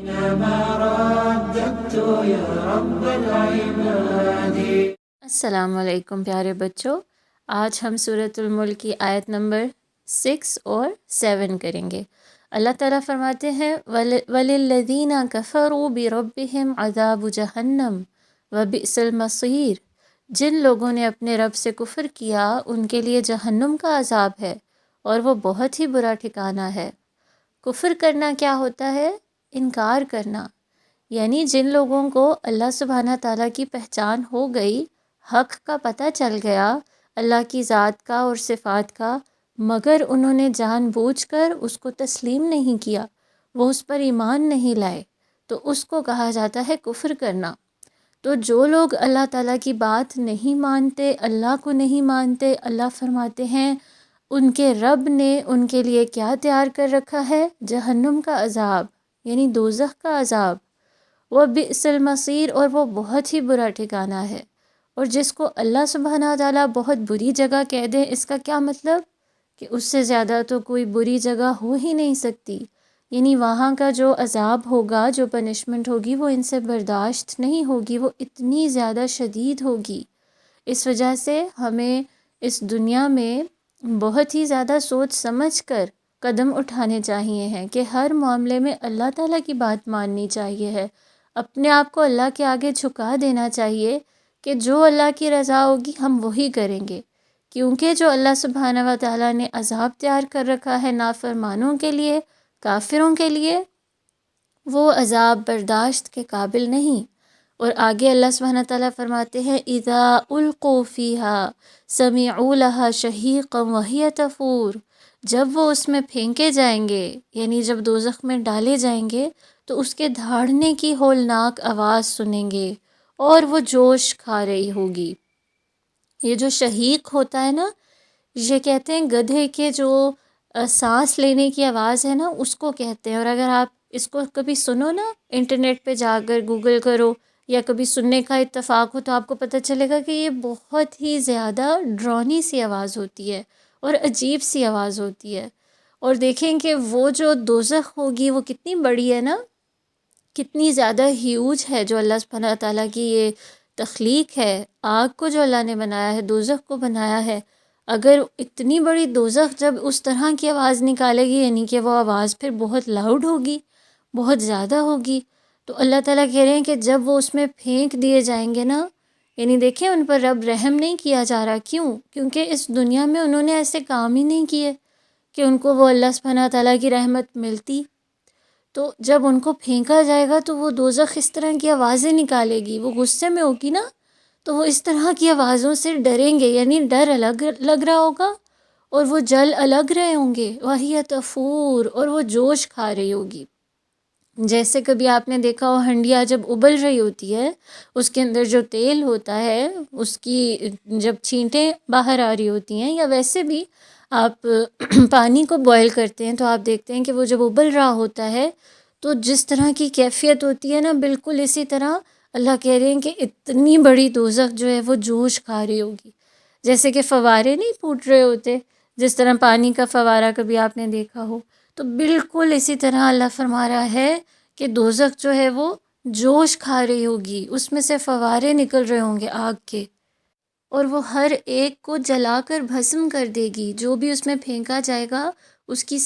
ما رددت يا رب العباد. السلام علیکم پیارے بچوں، آج ہم سورۃ الملک کی آیت نمبر 6 اور 7 کریں گے۔ اللہ تعالیٰ فرماتے ہیں وَلِلَّذِينَ كَفَرُوا بِرَبِّهِمْ عَذَابُ جَهَنَّمَ وَبِئْسَ الْمَصِيرُ۔ جن لوگوں نے اپنے رب سے کفر کیا ان کے لیے جہنم کا عذاب ہے اور وہ بہت ہی برا ٹھکانہ ہے۔ کفر کرنا کیا ہوتا ہے؟ انکار کرنا، یعنی جن لوگوں کو اللہ سبحانہ تعالیٰ کی پہچان ہو گئی، حق کا پتہ چل گیا، اللہ کی ذات کا اور صفات کا، مگر انہوں نے جان بوجھ کر اس کو تسلیم نہیں کیا، وہ اس پر ایمان نہیں لائے، تو اس کو کہا جاتا ہے کفر کرنا۔ تو جو لوگ اللہ تعالیٰ کی بات نہیں مانتے، اللہ کو نہیں مانتے، اللہ فرماتے ہیں ان کے رب نے ان کے لیے کیا تیار کر رکھا ہے؟ جہنم کا عذاب، یعنی دوزخ کا عذاب۔ وہ بئس المصیر، اور وہ بہت ہی برا ٹھکانہ ہے۔ اور جس کو اللہ سبحانہ تعالیٰ بہت بری جگہ کہہ دیں، اس کا کیا مطلب؟ کہ اس سے زیادہ تو کوئی بری جگہ ہو ہی نہیں سکتی، یعنی وہاں کا جو عذاب ہوگا، جو پنشمنٹ ہوگی، وہ ان سے برداشت نہیں ہوگی، وہ اتنی زیادہ شدید ہوگی۔ اس وجہ سے ہمیں اس دنیا میں بہت ہی زیادہ سوچ سمجھ کر قدم اٹھانے چاہیے ہیں کہ ہر معاملے میں اللہ تعالیٰ کی بات ماننی چاہیے ہے، اپنے آپ کو اللہ کے آگے جھکا دینا چاہیے کہ جو اللہ کی رضا ہوگی ہم وہی کریں گے، کیونکہ جو اللہ سبحانہ و تعالیٰ نے عذاب تیار کر رکھا ہے نافرمانوں کے لیے، کافروں کے لیے، وہ عذاب برداشت کے قابل نہیں۔ اور آگے اللہ سبحانہ تعالیٰ فرماتے ہیں اِذَا أُلْقُوا فِيهَا سَمِعُوا لَهَا شَهِيقًا وَهِيَ تَفُورُ۔ جب وہ اس میں پھینکے جائیں گے، یعنی جب دوزخ میں ڈالے جائیں گے، تو اس کے دھاڑنے کی ہولناک آواز سنیں گے اور وہ جوش کھا رہی ہوگی۔ یہ جو شہیق ہوتا ہے نا، یہ کہتے ہیں گدھے کے جو سانس لینے کی آواز ہے نا، اس کو کہتے ہیں۔ اور اگر آپ اس کو کبھی سنو نا، انٹرنیٹ پہ جا کر گوگل کرو یا کبھی سننے کا اتفاق ہو، تو آپ کو پتہ چلے گا کہ یہ بہت ہی زیادہ ڈرونی سی آواز ہوتی ہے اور عجیب سی آواز ہوتی ہے۔ اور دیکھیں کہ وہ جو دوزخ ہوگی وہ کتنی بڑی ہے نا، کتنی زیادہ ہیوج ہے، جو اللہ سبحانہ تعالیٰ کی یہ تخلیق ہے، آگ کو جو اللہ نے بنایا ہے، دوزخ کو بنایا ہے۔ اگر اتنی بڑی دوزخ جب اس طرح کی آواز نکالے گی، یعنی کہ وہ آواز پھر بہت لاؤڈ ہوگی، بہت زیادہ ہوگی، تو اللہ تعالیٰ کہہ رہے ہیں کہ جب وہ اس میں پھینک دیے جائیں گے نا، یعنی دیکھیں ان پر رب رحم نہیں کیا جا رہا۔ کیوں؟ کیونکہ اس دنیا میں انہوں نے ایسے کام ہی نہیں کیے کہ ان کو وہ اللہ سبحانہ تعالیٰ کی رحمت ملتی۔ تو جب ان کو پھینکا جائے گا تو وہ دوزخ اس طرح کی آوازیں نکالے گی، وہ غصے میں ہوگی نا، تو وہ اس طرح کی آوازوں سے ڈریں گے، یعنی ڈر الگ لگ رہا ہوگا اور وہ جل الگ رہے ہوں گے، وَهِيَ تَفُورُ، اور وہ جوش کھا رہی ہوگی۔ جیسے کبھی آپ نے دیکھا ہو ہنڈیا جب ابل رہی ہوتی ہے، اس کے اندر جو تیل ہوتا ہے، اس کی جب چھینٹیں باہر آ رہی ہوتی ہیں، یا ویسے بھی آپ پانی کو بوائل کرتے ہیں تو آپ دیکھتے ہیں کہ وہ جب ابل رہا ہوتا ہے تو جس طرح کی کیفیت ہوتی ہے نا، بالکل اسی طرح اللہ کہہ رہے ہیں کہ اتنی بڑی دوزخ جو ہے وہ جوش کھا رہی ہوگی۔ جیسے کہ فوارے نہیں پھوٹ رہے ہوتے، جس طرح پانی کا فوارہ کبھی آپ نے دیکھا ہو، تو بالکل اسی طرح اللہ فرما رہا ہے کہ دوزخ جو ہے وہ جوش کھا رہی ہوگی، اس میں سے فوارے نکل رہے ہوں گے آگ کے، اور وہ ہر ایک کو جلا کر بھسم کر دے گی۔ جو بھی اس میں پھینکا جائے گا اس کی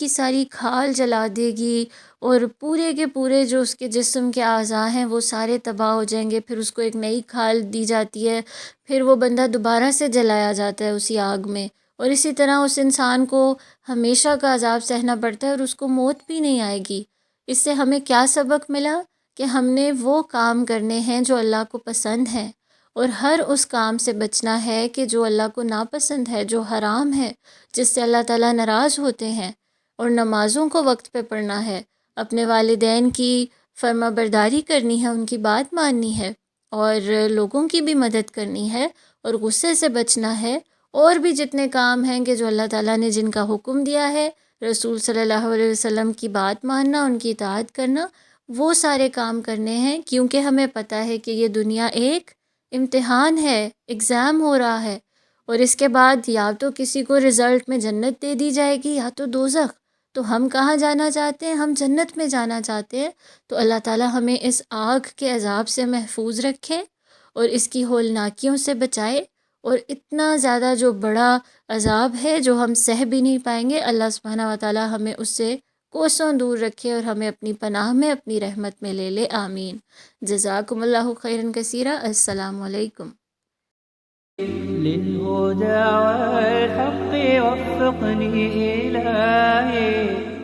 ساری کھال جلا دے گی، اور پورے کے پورے جو اس کے جسم کے اعضاء ہیں وہ سارے تباہ ہو جائیں گے۔ پھر اس کو ایک نئی کھال دی جاتی ہے، پھر وہ بندہ دوبارہ سے جلایا جاتا ہے اسی آگ میں، اور اسی طرح اس انسان کو ہمیشہ کا عذاب سہنا پڑتا ہے اور اس کو موت بھی نہیں آئے گی۔ اس سے ہمیں کیا سبق ملا؟ کہ ہم نے وہ کام کرنے ہیں جو اللہ کو پسند ہیں، اور ہر اس کام سے بچنا ہے کہ جو اللہ کو ناپسند ہے، جو حرام ہے، جس سے اللہ تعالیٰ ناراض ہوتے ہیں۔ اور نمازوں کو وقت پہ پڑھنا ہے، اپنے والدین کی فرما برداری کرنی ہے، ان کی بات ماننی ہے، اور لوگوں کی بھی مدد کرنی ہے، اور غصے سے بچنا ہے، اور بھی جتنے کام ہیں کہ جو اللہ تعالیٰ نے جن کا حکم دیا ہے، رسول صلی اللہ علیہ وسلم کی بات ماننا، ان کی اطاعت کرنا، وہ سارے کام کرنے ہیں، کیونکہ ہمیں پتہ ہے کہ یہ دنیا ایک امتحان ہے، ایگزام ہو رہا ہے، اور اس کے بعد یا تو کسی کو رزلٹ میں جنت دے دی جائے گی یا تو دوزخ۔ تو ہم کہاں جانا چاہتے ہیں؟ ہم جنت میں جانا چاہتے ہیں۔ تو اللہ تعالیٰ ہمیں اس آگ کے عذاب سے محفوظ رکھے اور اس کی ہولناکیوں سے بچائے، اور اتنا زیادہ جو بڑا عذاب ہے جو ہم سہ بھی نہیں پائیں گے، اللہ سبحانہ و تعالیٰ ہمیں اس سے کوسوں دور رکھے اور ہمیں اپنی پناہ میں، اپنی رحمت میں لے لے، آمین۔ جزاکم اللہ خیرا کثیرا۔ السلام علیکم۔ للهدى والحق وفقني إلهي